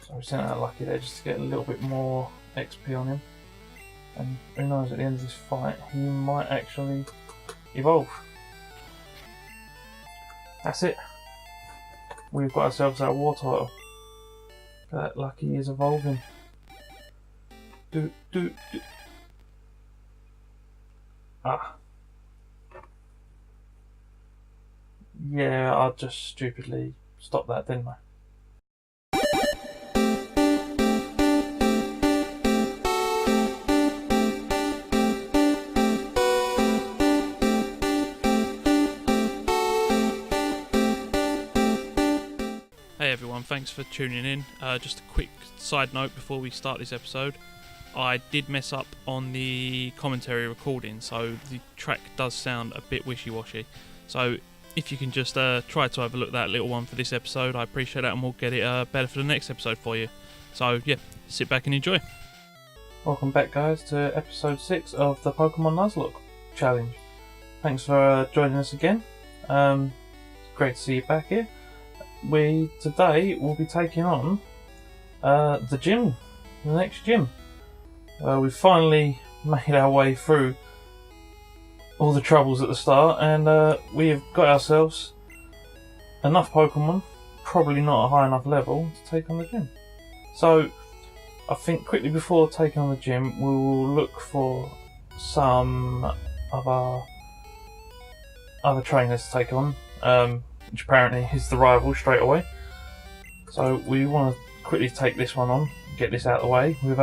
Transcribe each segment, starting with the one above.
So we sent out Lucky there just to get a little bit more XP on him. And who knows, at the end of this fight, he might actually evolve. That's it. We've got ourselves our Wartortle. That Lucky is evolving. Ah. Yeah, I just stupidly stopped that, didn't I? Hey everyone, thanks for tuning in. Just a quick side note before we start this episode. I did mess up on the commentary recording, so the track does sound a bit wishy-washy. So if you can just try to overlook that little one for this episode, I appreciate that, and we'll get it better for the next episode for you. So yeah, sit back and enjoy. Welcome back guys to episode 6 of the Pokemon Nuzlocke challenge. Thanks for joining us again. It's great to see you back here. Today will be taking on the gym, the next gym. We've finally made our way through all the troubles at the start, and we have got ourselves enough Pokemon, probably not a high enough level, to take on the gym. So I think quickly before taking on the gym, we will look for some of our other trainers to take on, which apparently is the rival straight away. So we want to quickly take this one on, get this out of the way, with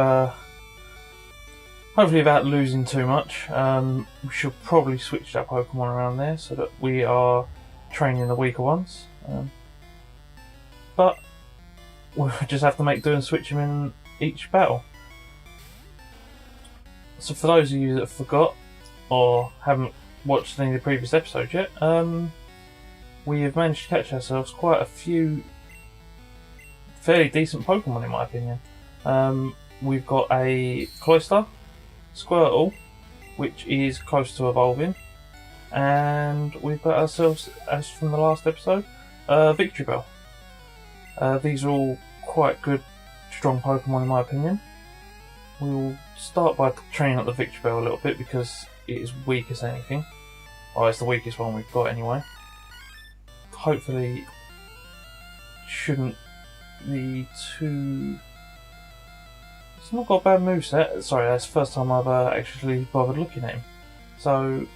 hopefully without losing too much. We should probably switch that Pokemon around there so that we are training the weaker ones. But we'll just have to make do and switch them in each battle. So for those of you that forgot or haven't watched any of the previous episodes yet, we have managed to catch ourselves quite a few fairly decent Pokemon in my opinion. We've got a Cloyster, Squirtle, which is close to evolving, and we've got ourselves, as from the last episode, Victory Bell. These are all quite good, strong Pokemon in my opinion. We will start by training up the Victory Bell a little bit because it is weak as anything. Oh, it's the weakest one we've got anyway. Hopefully, shouldn't be too. It's not got a bad moveset. Sorry, that's the first time I've actually bothered looking at him. So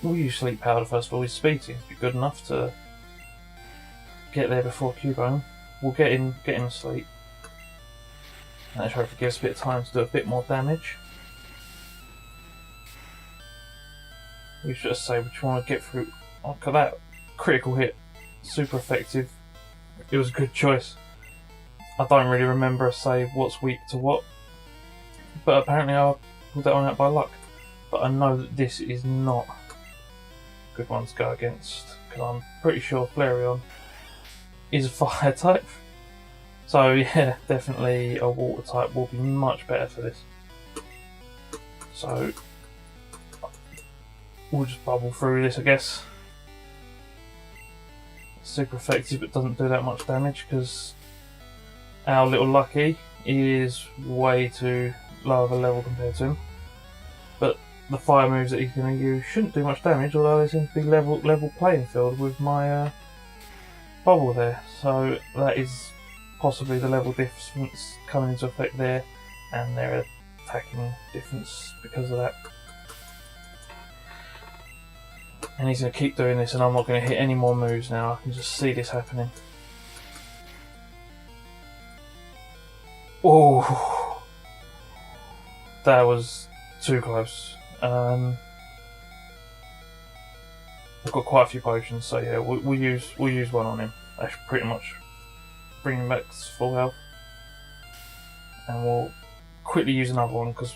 we'll use Sleep Powder first of all. His speed seems to be good enough to get there before Cubone. We'll get him asleep. And that should hopefully give us a bit of time to do a bit more damage. We should just say we just want to get through. Look at that critical hit, super effective. It was a good choice. I don't really remember a save what's weak to what, but apparently I pulled that one out by luck. But I know that this is not a good one to go against, because I'm pretty sure Flareon is a fire type. So yeah, definitely a water type will be much better for this. So we'll just bubble through this, I guess. It's super effective, but doesn't do that much damage because our little Lucky is way too low of a level compared to him. But the fire moves that he's going to use shouldn't do much damage, although there seems to be level playing field with my bubble there. So that is possibly the level difference coming into effect there, and their attacking difference because of that. And he's going to keep doing this, and I'm not going to hit any more moves now. I can just see this happening. Oh, that was too close. I've got quite a few potions, so yeah, we'll use one on him. That should pretty much bring him back to full health, and we'll quickly use another one because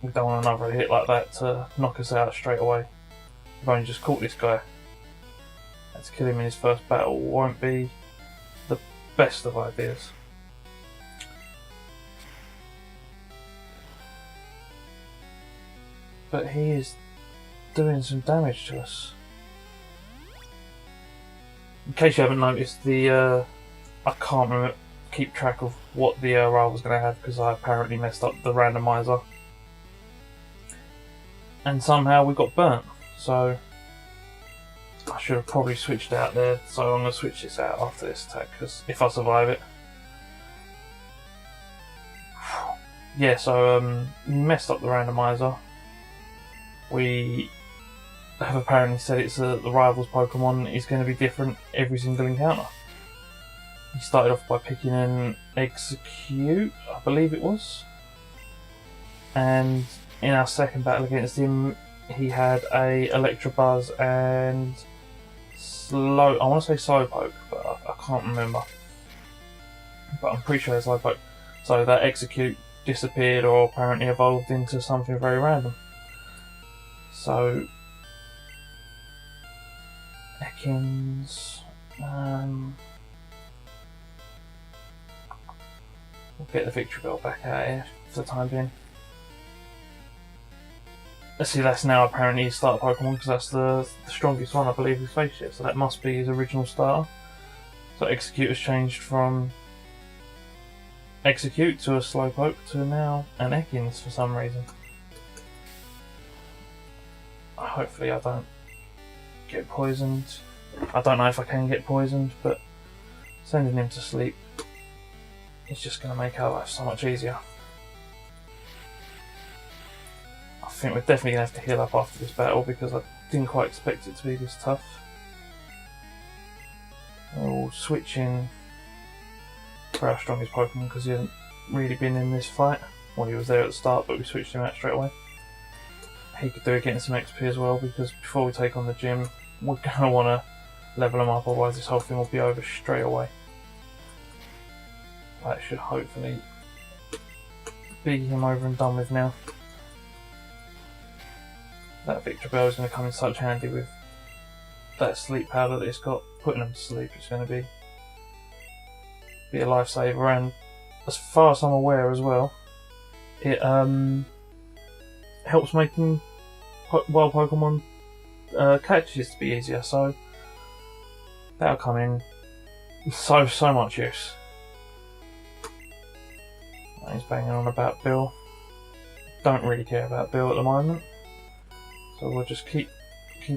we don't want another hit like that to knock us out straight away. We've only just caught this guy. And to kill him in his first battle won't be the best of ideas. But he is doing some damage to us. In case you haven't noticed, I can't keep track of what the rival was going to have because I apparently messed up the randomizer. And somehow we got burnt. So I should have probably switched out there. So I'm going to switch this out after this attack because if I survive it. Yeah, so we messed up the randomizer. We have apparently said it's the rival's Pokemon is going to be different every single encounter. He started off by picking an Execute, I believe it was. And in our second battle against him, he had a Electabuzz and I want to say Slowpoke, but I can't remember. But I'm pretty sure it's Slowpoke. So that Execute disappeared or apparently evolved into something very random. So Ekans, we'll get the Victory Bell back out here for the time being. Let's see, that's now apparently his starter Pokemon because that's the strongest one I believe he's faced yet, so that must be his original starter. So Execute has changed from Execute to a Slowpoke to now an Ekans for some reason. Hopefully I don't get poisoned. I don't know if I can get poisoned, but sending him to sleep is just going to make our life so much easier. I think we're definitely going to have to heal up after this battle because I didn't quite expect it to be this tough. We'll switch in for our strongest Pokemon because he hasn't really been in this fight. Well, he was there at the start, but we switched him out straight away. He could do it getting some XP as well because before we take on the gym, we're going to want to level him up, otherwise this whole thing will be over straight away. That should hopefully be him over and done with now. That Victory Bell is going to come in such handy with that sleep powder that it's got. Putting him to sleep is going to be a lifesaver, and as far as I'm aware as well, it helps making wild Pokemon catches to be easier, so that'll come in so much use. He's banging on about Bill. Don't really care about Bill at the moment, so we'll just keep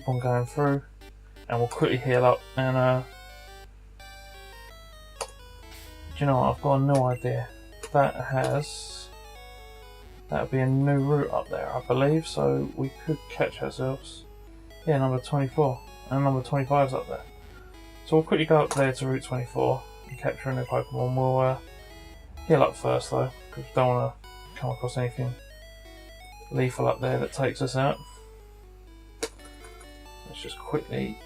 on going through, and we'll quickly heal up. And do you know what? I've got a new idea. That'll be a new route up there, I believe, so we could catch ourselves. Yeah, number 24, and number 25's up there. So we'll quickly go up there to Route 24 and capture a new Pokemon. We'll heal up first though, because we don't want to come across anything lethal up there that takes us out. Let's just quickly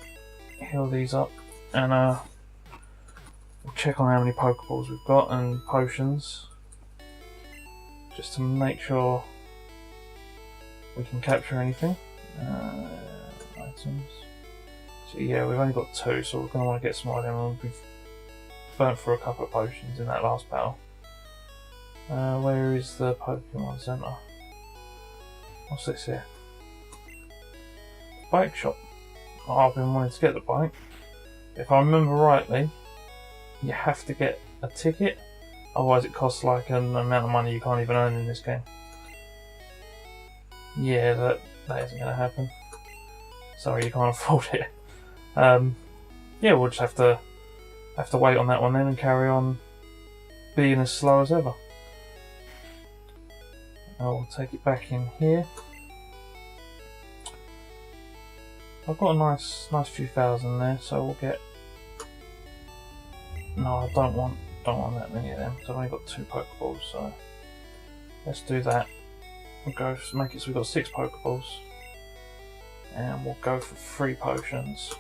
heal these up, and we'll check on how many Pokeballs we've got and potions, just to make sure we can capture anything. Items. So yeah, we've only got 2, so we're going to want to get some more of them. We've burnt through a couple of potions in that last battle. Where is the Pokemon Center? What's this here? Bike shop. Oh, I've been wanting to get the bike. If I remember rightly, you have to get a ticket, otherwise it costs like an amount of money you can't even earn in this game. Yeah, that isn't going to happen. Sorry, you can't afford it. Yeah, we'll just have to wait on that one then and carry on being as slow as ever. I'll take it back in here. I've got a nice few thousand there, so we'll get. No, I don't want that many of them. So I've only got 2 Pokeballs, so let's do that. We'll go make it so we've got 6 Pokeballs, and we'll go for 3 potions.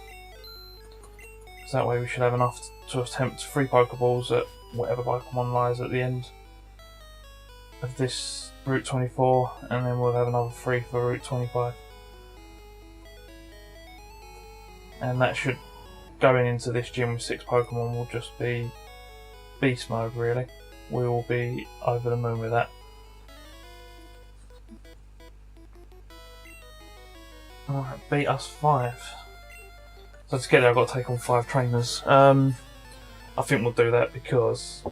So that way we should have enough to attempt 3 Pokeballs at whatever Pokemon lies at the end of this Route 24, and then we'll have another 3 for Route 25. And that should, going into this gym with 6 Pokemon, will just be beast mode really. We will be over the moon with that. Alright, beat us 5. So to get there I've got to take on 5 trainers. I think we'll do that because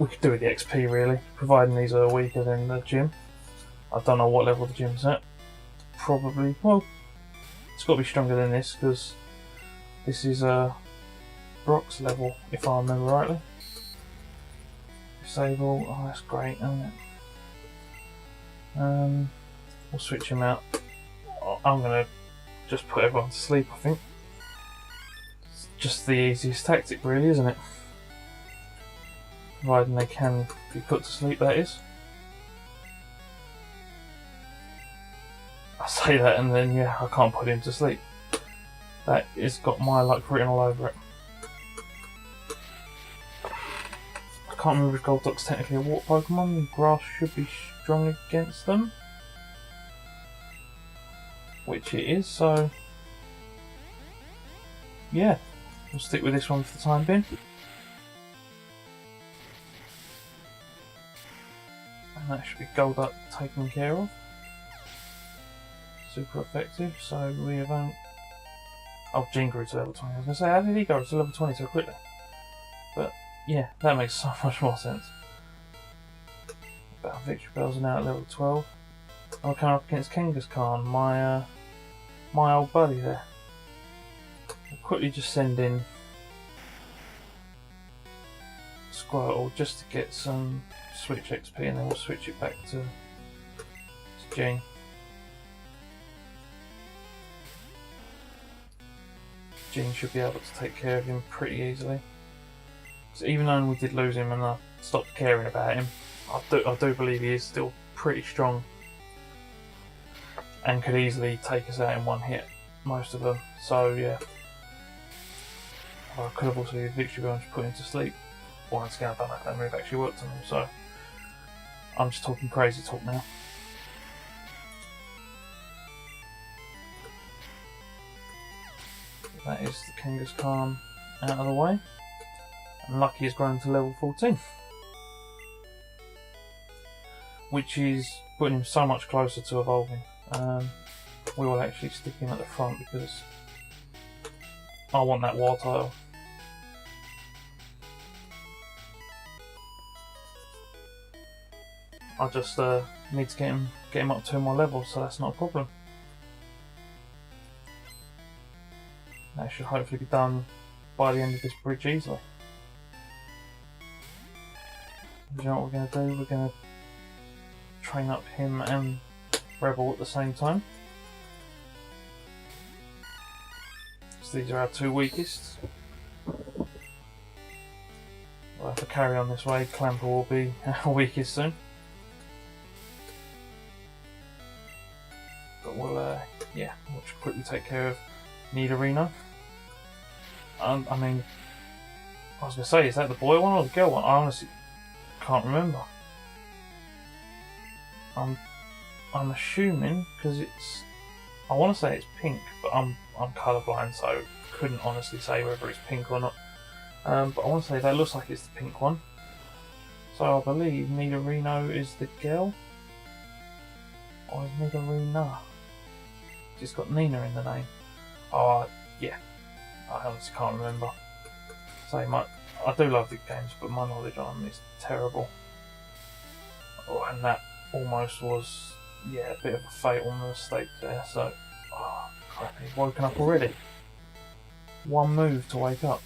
we could do with the XP really, providing these are weaker than the gym. I don't know what level the gym's at. Probably, well, it's got to be stronger than this because this is Brock's level, if I remember rightly. Disable, oh that's great, isn't it? We'll switch him out. I'm gonna just put everyone to sleep, I think. It's just the easiest tactic really, isn't it? Providing they can be put to sleep, that is. I say that and then yeah, I can't put him to sleep. That has got my luck written all over it. I can't remember if Golduck's technically a water Pokemon. Grass should be strong against them. Which it is, so yeah, we'll stick with this one for the time being. And that should be Golduck taken care of. Super effective, so we have only... Oh, Gene grew to level 20. I was going to say, how did he go to level 20 so quickly? But yeah, that makes so much more sense. Battle Victory Bells are now at level 12. I'm coming up against Kangaskhan, my old buddy there. I'll quickly just send in Squirtle just to get some switch XP and then we'll switch it back to Gene. Gene should be able to take care of him pretty easily. So even though we did lose him and I stopped caring about him, I do believe he is still pretty strong and could easily take us out in one hit, most of them. So yeah, I could have also used Victory Bell and just put him to sleep. Once again, I don't know if that move actually worked on him, so I'm just talking crazy talk now. That is the Kangaskhan out of the way. And Lucky has grown to level 14. Which is putting him so much closer to evolving. We will actually stick him at the front because I want that Wartortle. I just need to get him up 2 more levels, so that's not a problem. That should hopefully be done by the end of this bridge easily. You know what we're going to do? We're going to train up him and Rebel at the same time. So these are our 2 weakest. We'll have to carry on this way. Clamper will be our weakest soon. But we'll just quickly take care of Nidorino. I mean, I was going to say, is that the boy one or the girl one? I honestly can't remember. I'm assuming because it's. I want to say it's pink, but I'm colourblind, so couldn't honestly say whether it's pink or not. But I want to say that looks like it's the pink one. So I believe Nidorino is the girl, or is Nidorina? It's got Nina in the name. Oh yeah, I honestly can't remember. So I do love the games, but my knowledge on them is terrible. Oh, and that almost was, yeah, a bit of a fatal mistake there. So, oh crap, he's woken up already. 1 move to wake up,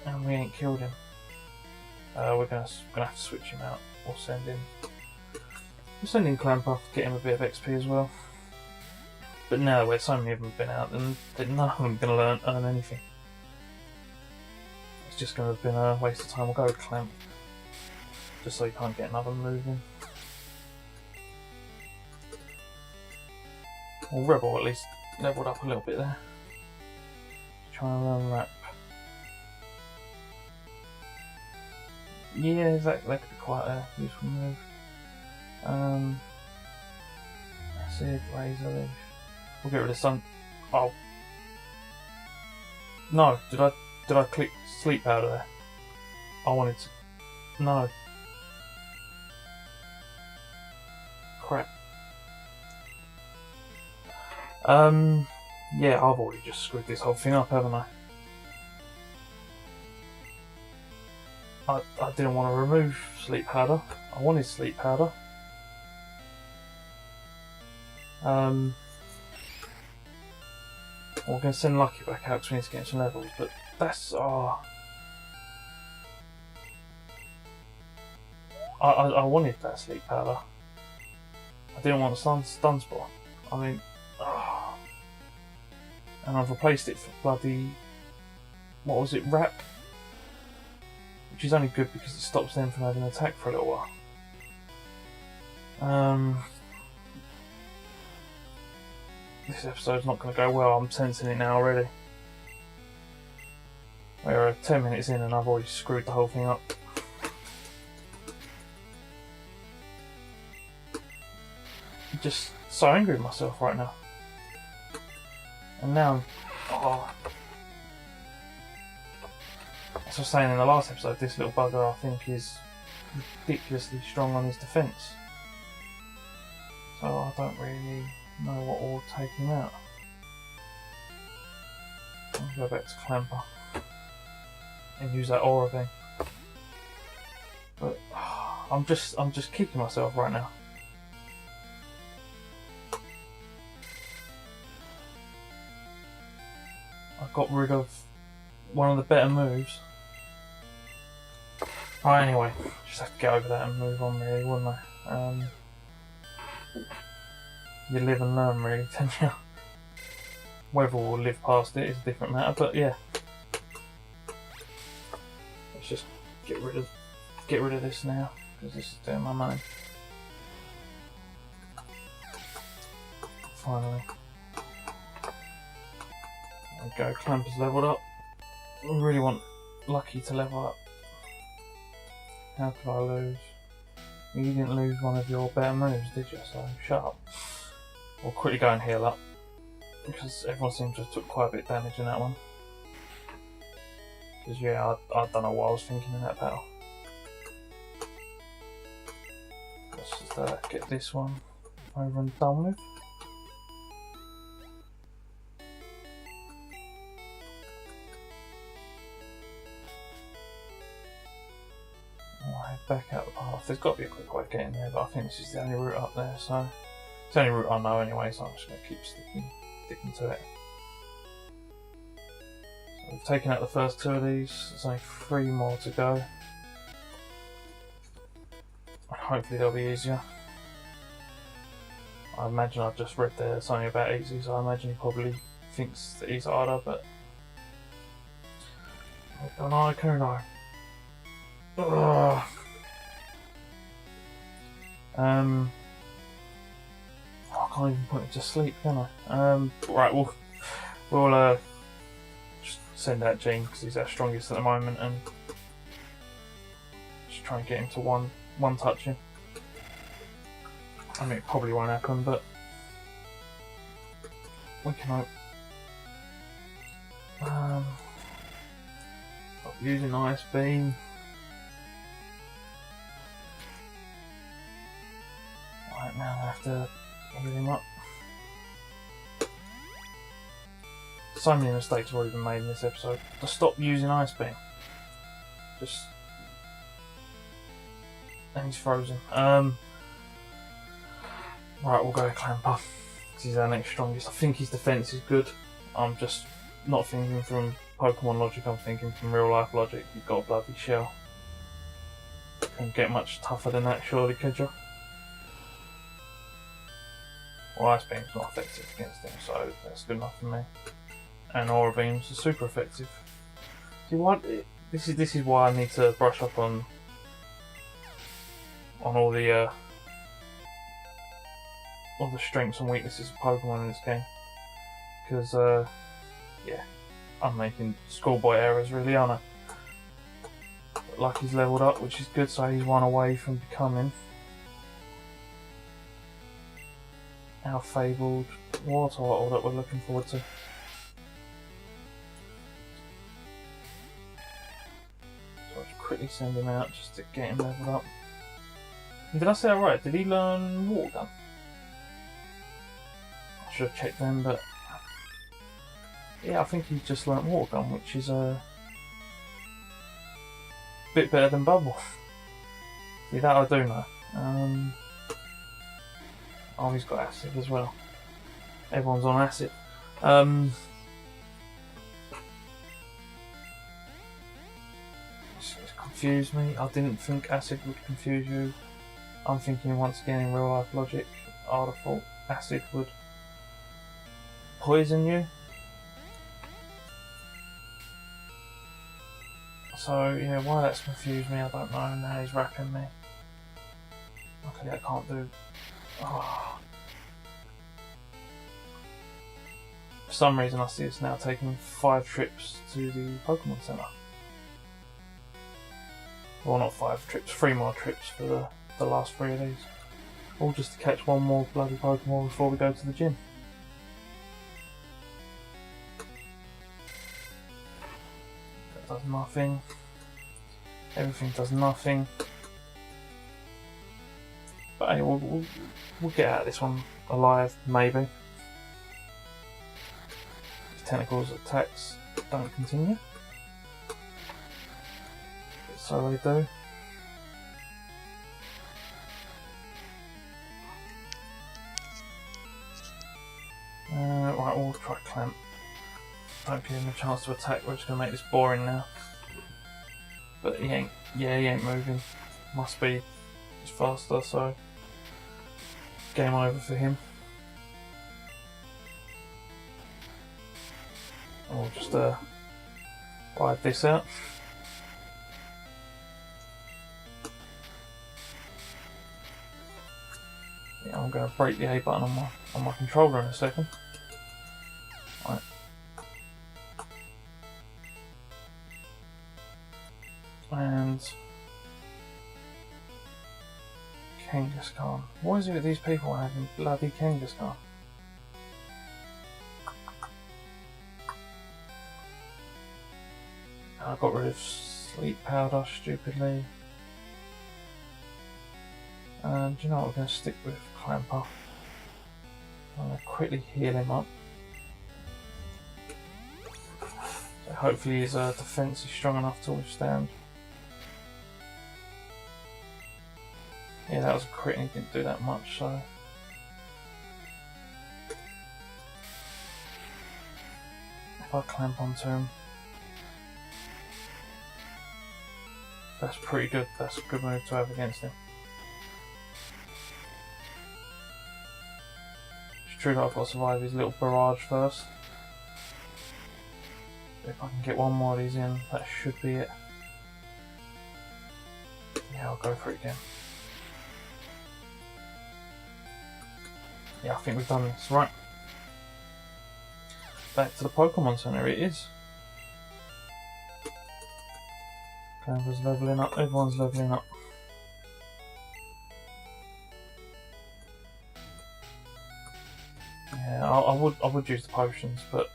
and we ain't killed him. We're gonna have to switch him out. We'll send in Clamper to get him a bit of XP as well. But now where so many of them have been out, then none of them are going to earn anything. It's just going to have been a waste of time. We'll go with Clamp, just so you can't get another move in. Well, Rebel at least leveled up a little bit there. Trying to learn Wrap. Yeah, that could be quite a useful move. Acid, Razor Leaf. We'll get rid of Sun. Oh. No, did I click Sleep Powder there? I wanted to. No. Crap. Yeah, I've already just screwed this whole thing up, haven't I? I didn't want to remove sleep powder. I wanted sleep powder. We're going to send Lucky back out because we need to get some levels, but that's... I wanted that sleep powder. I didn't want a stun spot. I mean... And I've replaced it for bloody... What was it? Wrap? Which is only good because it stops them from having an attack for a little while. This episode's not going to go well, I'm sensing it now already. We're 10 minutes in and I've already screwed the whole thing up. I'm just so angry with myself right now. And now, as I was saying in the last episode, this little bugger I think is ridiculously strong on his defence. So I don't really know what will take him out. I'll go back to Clamper and use that aura thing. But I'm just kicking myself right now. I got rid of one of the better moves. Right, anyway, just have to get over that and move on really, wouldn't I? You live and learn really, don't you? Whether we'll live past it is a different matter, but yeah. Let's just get rid of this now, because this is doing my money. Finally. There we go, Clamper's leveled up. I really want Lucky to level up. How could I lose? You didn't lose one of your better moves, did you? So shut up. We'll quickly go and heal up, because everyone seems to have took quite a bit of damage in that one. Because yeah, I don't know what I was thinking in that battle. Let's just get this one over and done with. I'll head back out the path. There's got to be a quick way of getting there, but I think this is the only route up there, so... It's the only route I know anyway, so I'm just going to keep sticking to it. So we've taken out the first 2 of these, there's only 3 more to go. Hopefully they'll be easier. I imagine I've just read there it's only about easy, so I imagine he probably thinks that he's harder, but... I don't know, can I? I can't even put him to sleep, can I? Right, we'll just send out Gene because he's our strongest at the moment, and just try and get him to one touch him. I mean, it probably won't happen, but we can hope. Stop using Ice Beam. Right, now I have to heal him up. So many mistakes have already been made in this episode. To stop using Ice Beam. Just... And he's frozen. Right, we'll go with Clamper. He's our next strongest. I think his defence is good. I'm just not thinking from Pokemon logic, I'm thinking from real life logic. You've got a bloody shell. Couldn't get much tougher than that, surely, could you? Well, Ice Beam's not effective against him, so that's good enough for me. And Aura Beams are super effective. See what? This is why I need to brush up on all the strengths and weaknesses of Pokemon in this game. Because yeah, I'm making schoolboy errors really, aren't I? But Lucky's leveled up, which is good, so he's one away from becoming our fabled Wartortle that we're looking forward to. So I'll just quickly send him out just to get him leveled up. And did I say that right? Did he learn Water Gun? I should have checked them, but yeah, I think he's just learnt Water Gun, which is bit better than Bubble. See, that I do know. Oh, he's got acid as well. Everyone's on acid. It's confused me. I didn't think acid would confuse you. I'm thinking once again in real life logic, I would have thought acid would poison you. So yeah, why that's confused me, I don't know. Now he's wrapping me. Luckily I can't do... Oh. For some reason I see it's now taking 5 trips to the Pokemon Center. Well, not 5 trips, 3 more trips for the last 3 of these. All just to catch one more bloody Pokemon before we go to the gym. That does nothing. Everything does nothing. But hey, we'll get out of this one alive, maybe. If Tentacles attacks don't continue. So they do. Right, we'll try Clamp. Don't give him a chance to attack, we're just going to make this boring now. But he ain't moving. Must be he's faster, so game over for him. And we'll just ride this out. Yeah, I'm going to break the A button on my controller in a second. Right. And Kangaskhan. What is it with these people having bloody Kangaskhan? I got rid of sleep powder stupidly. And do you know what, we're going to stick with Clamper. I'm going to quickly heal him up. So hopefully his defense is strong enough to withstand. Yeah, that was a crit and he didn't do that much, so... If I clamp onto him... That's pretty good, that's a good move to have against him. It's true that I've got to survive his little barrage first. If I can get one more of these in, that should be it. Yeah, I'll go for it again. Yeah, I think we've done this. Right. Back to the Pokemon Center it is. Canva's levelling up, everyone's levelling up. Yeah, I would use the potions, but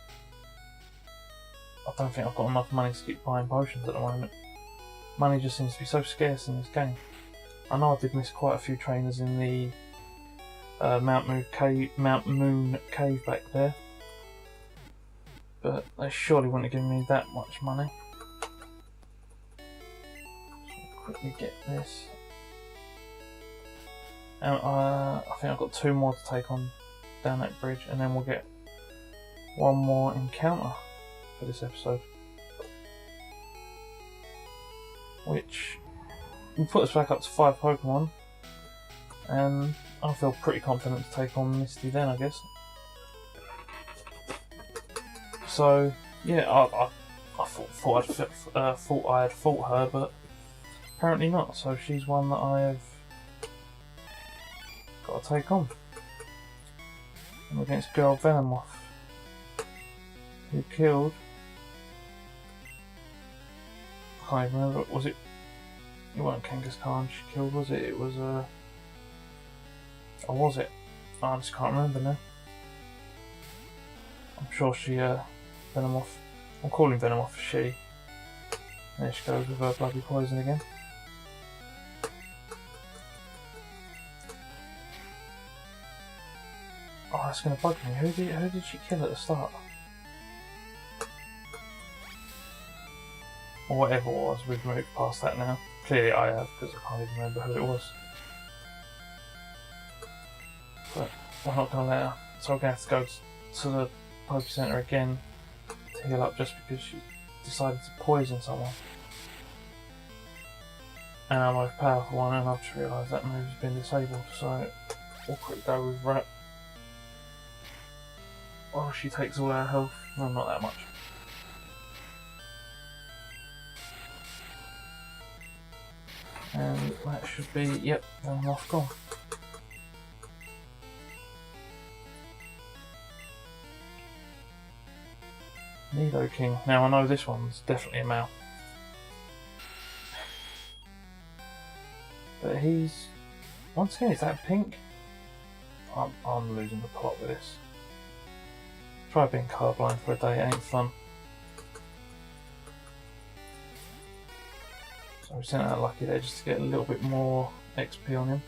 I don't think I've got enough money to keep buying potions at the moment. Money just seems to be so scarce in this game. I know I did miss quite a few trainers in the Mount Moon Cave back there, but they surely wouldn't have given me that much money. So quickly get this. And I think I've got 2 more to take on down that bridge, and then we'll get one more encounter for this episode, which will put us back up to 5 Pokemon, and I feel pretty confident to take on Misty then, I guess. So yeah, I thought I had fought her, but apparently not. So she's one that I have got to take on. I'm against Girl Venomoth, who killed... I can't even remember, was it... It wasn't Kangaskhan she killed, was it? It was or was it? I just can't remember now. I'm sure she, Venomoth... I'm calling Venomoth a she. There she goes with her bloody poison again. Oh, that's going to bug me. Who did she kill at the start? or whatever it was. We've moved past that now. Clearly I have, because I can't even remember who it was. But we're not going to let her, so we're going to have to go to the Poke Center again to heal up just because she decided to poison someone. And our most powerful one, and I've just realised that move's been disabled, so we'll quick go with Rat. Oh, she takes all our health. Well, not that much. And that should be, yep, going off gone. Nido King. Now I know this one's definitely a male. But he's... Once again, is that pink? I'm losing the plot with this. Try being colourblind for a day, it ain't fun. So we sent out Lucky there just to get a little bit more XP on him.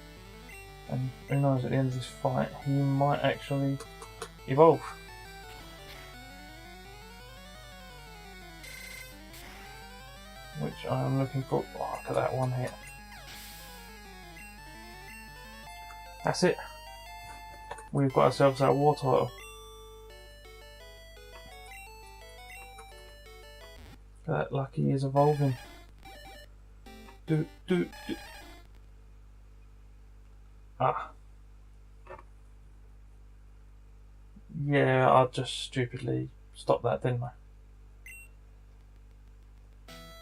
And who knows, at the end of this fight, he might actually evolve. Which I am looking for. Oh, look at that one hit. That's it. We've got ourselves our Wartortle. That Lucky is evolving. Ah. Yeah, I just stupidly stopped that, didn't I?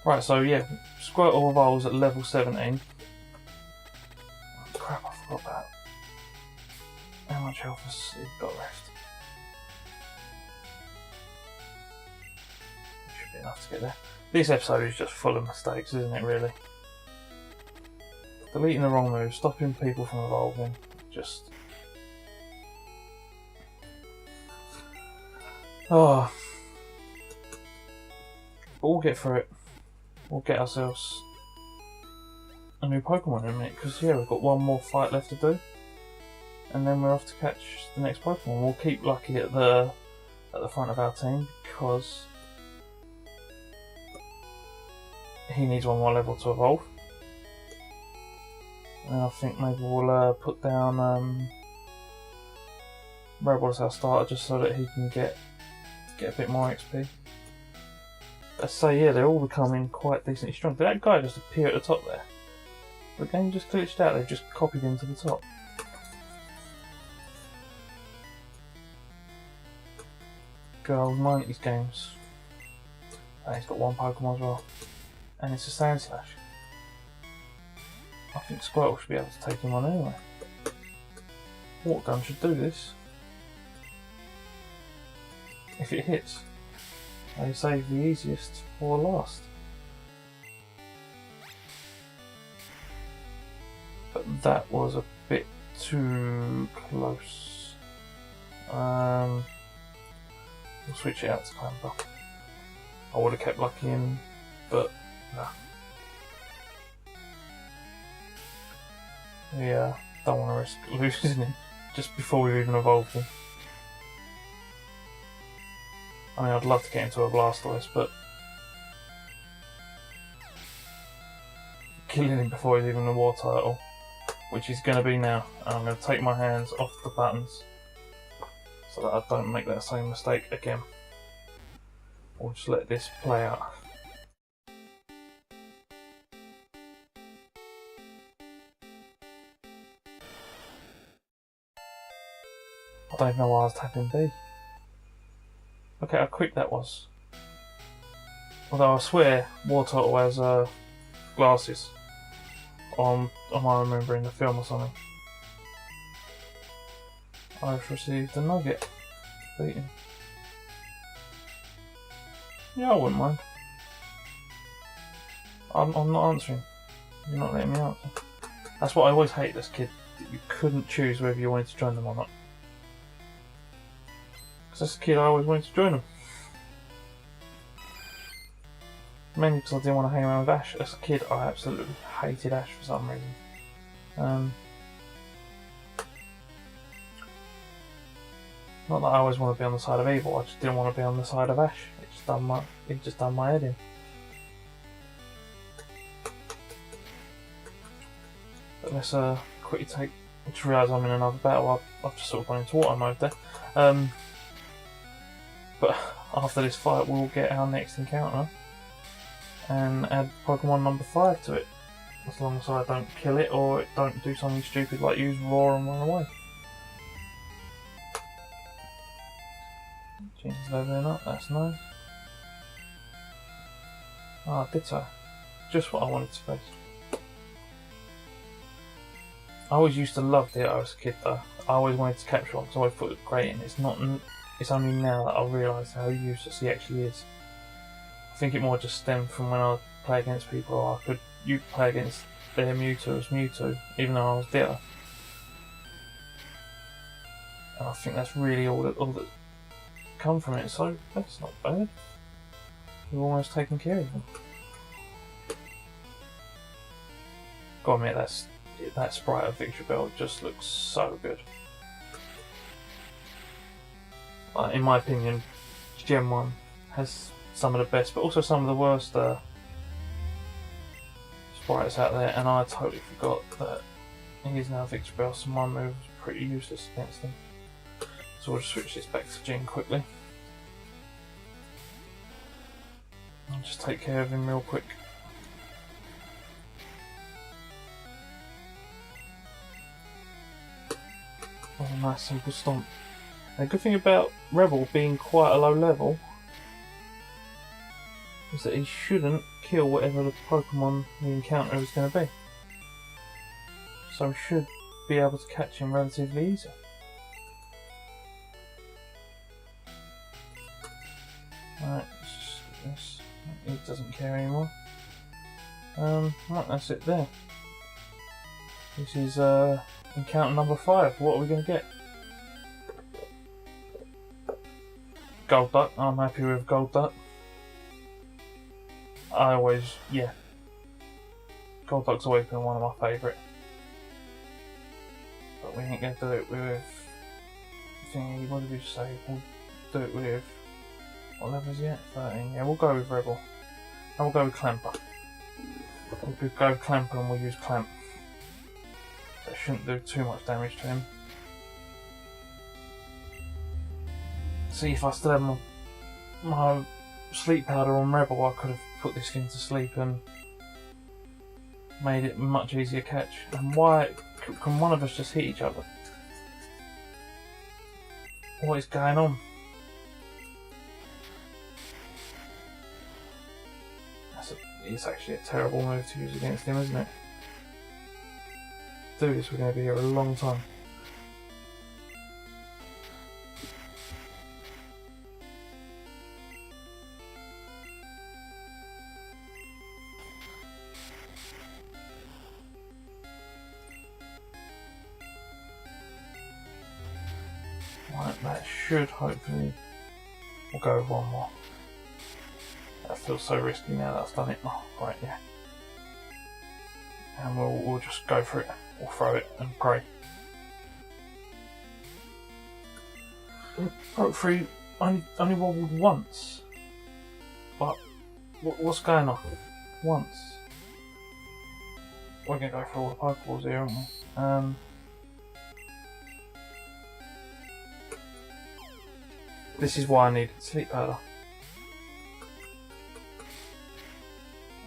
Right, so yeah, Squirtle evolves at level 17. Oh, crap, I forgot that. How much health has he got left? Should be enough to get there. This episode is just full of mistakes, isn't it, really? Deleting the wrong move, stopping people from evolving, just... Oh. But we'll get through it. We'll get ourselves a new Pokemon in a minute, because yeah, we've got one more fight left to do. And then we're off to catch the next Pokemon. We'll keep Lucky at the front of our team, because he needs one more level to evolve. And I think maybe we'll put down Rebel as our starter, just so that he can get a bit more XP. Let's say, yeah, they're all becoming quite decently strong. Did that guy just appear at the top there? The game just glitched out, they've just copied him to the top. Good old 90s games. And he's got one Pokemon as well. And it's a Sand Slash. I think Squirtle should be able to take him on anyway. Water Gun should do this. If it hits. They save the easiest for last. But that was a bit too close. We'll switch it out to Clamper. I would have kept Lucky in, but nah. Yeah, don't want to risk losing him just before we've even evolved him. I mean, I'd love to get into a Blastoise, but killing him before he's even a Wartortle, which he's going to be now, and I'm going to take my hands off the buttons so that I don't make that same mistake again. Or just let this play out. I don't even know why I was tapping B. Look at how quick that was. Although I swear Wartortle has glasses. Am I remembering the film or something? I've received a nugget. Beaten. Yeah, I wouldn't mind. I'm not answering. You're not letting me answer. That's what I always hate as a kid, that you couldn't choose whether you wanted to join them or not. Because as a kid I always wanted to join them. Mainly because I didn't want to hang around with Ash. As a kid I absolutely hated Ash for some reason. Not that I always want to be on the side of evil, I just didn't want to be on the side of Ash. It just done my head in. But let's quickly take. I just realised I'm in another battle. I've just sort of gone into auto mode there. But after this fight, we'll get our next encounter and add Pokemon number 5 to it. As long as I don't kill it or it don't do something stupid like use Roar and run away. Gene's leveling up, that's nice. Ah, Ditto. Just what I wanted to face. I always used to love Ditto as a kid though. I always wanted to capture one because I always thought it was great, and it's only now that I realise how useless he actually is. I think it more just stemmed from when I play against people. You play against their Mewtwo as Mewtwo, even though I was Ditto. And I think that's really all that come from it, so that's not bad. We've almost taken care of them. Gotta admit, that sprite of Victory Bell just looks so good. In my opinion, Gen 1 has some of the best, but also some of the worst sprites out there, and I totally forgot that he is now Victory Bell, so my move is pretty useless against him. So we'll just switch this back to Gen quickly. I'll just take care of him real quick. Oh, nice simple stomp. The good thing about Rebel being quite a low level is that he shouldn't kill whatever the Pokemon we encounter is going to be. So we should be able to catch him relatively easy. Alright, let's just skip this. He doesn't care anymore. Right, that's it there. This is encounter number 5. What are we going to get? Gold Duck. I'm happy with Gold Duck. Gold Duck's always been one of my favourite. But we ain't going to do it with thingy. What did we say? We'll do it with. What level is he at? 13. Yeah, we'll go with Rebel. And we'll go with Clamper. We'll go with Clamper and we'll use Clamp. That shouldn't do too much damage to him. See, if I still had my sleep powder on Rebel, I could have put this thing to sleep and made it much easier catch. And why can one of us just hit each other? What is going on? It's actually a terrible move to use against him, isn't it? To do this, we're going to be here a long time. Right, that should hopefully. We'll go with one more. That feels so risky now that I've done it. Oh, right, yeah. And we'll just go for it. We'll throw it and pray. Hopefully, only wobbled once. But what's going on? Once. We're gonna go for all the Pokeballs here, aren't we? This is why I needed sleep powder.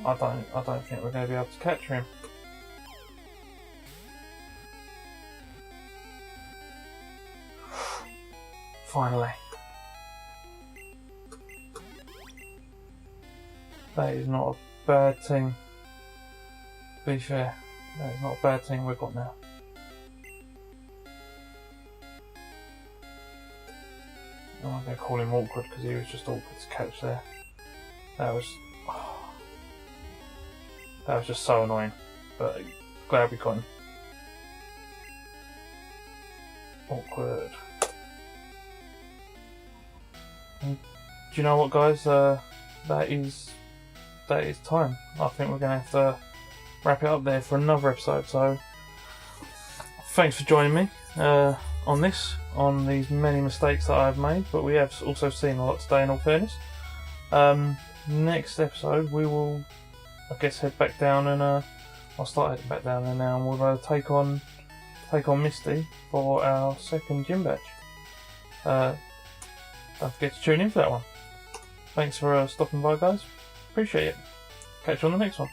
I don't think we're going to be able to capture him. Finally. That is not a bad team. To be fair, that is not a bad team we've got now. I'm not going to call him awkward because he was just awkward to catch there. That was just so annoying, but glad we got him. Awkward. And do you know what, guys? That is time. I think we're going to have to wrap it up there for another episode. So, thanks for joining me on these many mistakes that I've made, but we have also seen a lot today, in all fairness. Next episode, we will, I guess, head back down and I'll start heading back down there now, and we'll take on Misty for our second gym badge. Don't forget to tune in for that one. Thanks for stopping by, guys. Appreciate it. Catch you on the next one.